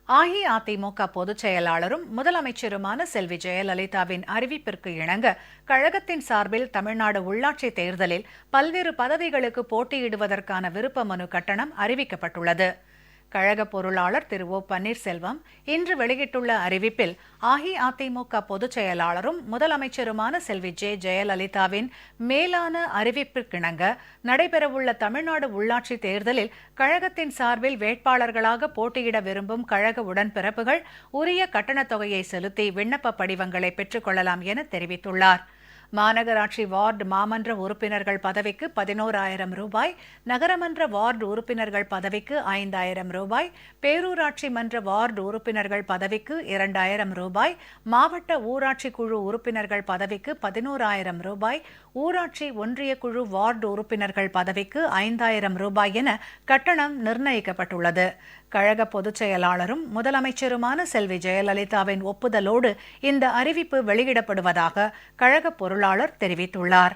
அஇஅதிமுக பொதுச் செயலாளரும் முதலமைச்சருமான செல்வி ஜெயலலிதாவின் அறிவிப்பிற்கு இணங்க கழகத்தின் சார்பில் தமிழ்நாடு உள்ளாட்சி தேர்தலில் பல்வேறு பதவிகளுக்கு போட்டியிடுவதற்கான விருப்ப மனு கட்டணம் அறிவிக்கப்பட்டுள்ளது. கழக பொருளாளர் திரு ஓ பன்னீர்செல்வம் இன்று வெளியிட்டுள்ள அறிவிப்பில் அஇஅதிமுக பொதுச் செயலாளரும் முதலமைச்சருமான செல்வி ஜெயலலிதாவின் மேலான அறிவிப்பிற்கிணங்க நடைபெறவுள்ள தமிழ்நாடு உள்ளாட்சி தேர்தலில் கழகத்தின் சார்பில் வேட்பாளர்களாக போட்டியிட விரும்பும் கழக உடன்பிறப்புகள் உரிய கட்டணத் தொகையை செலுத்தி விண்ணப்ப படிவங்களை பெற்றுக் கொள்ளலாம் என தெரிவித்துள்ளார். மாநகராட்சி வார்டு மாமன்ற உறுப்பினர்கள் பதவிக்கு 11,000 ரூபாய், நகரமன்ற வார்டு உறுப்பினர்கள் பதவிக்கு 5,000 ரூபாய், பேரூராட்சி மன்ற வார்டு உறுப்பினர்கள் பதவிக்கு 2,000 ரூபாய், மாவட்ட ஊராட்சி குழு உறுப்பினர்கள் பதவிக்கு 11,000 ரூபாய், ஊராட்சி ஒன்றிய குழு வார்டு உறுப்பினர்கள் பதவிக்கு 5,000 ரூபாய் என கட்டணம் நிர்ணயிக்கப்பட்டுள்ளது. கழக பொதுச் செயலாளரும் முதலமைச்சருமான செல்வி ஜெயலலிதாவின் ஒப்புதலோடு இந்த அறிவிப்பு வெளியிடப்படுவதாக கழக பொருளாளர் தெரிவித்துள்ளார்.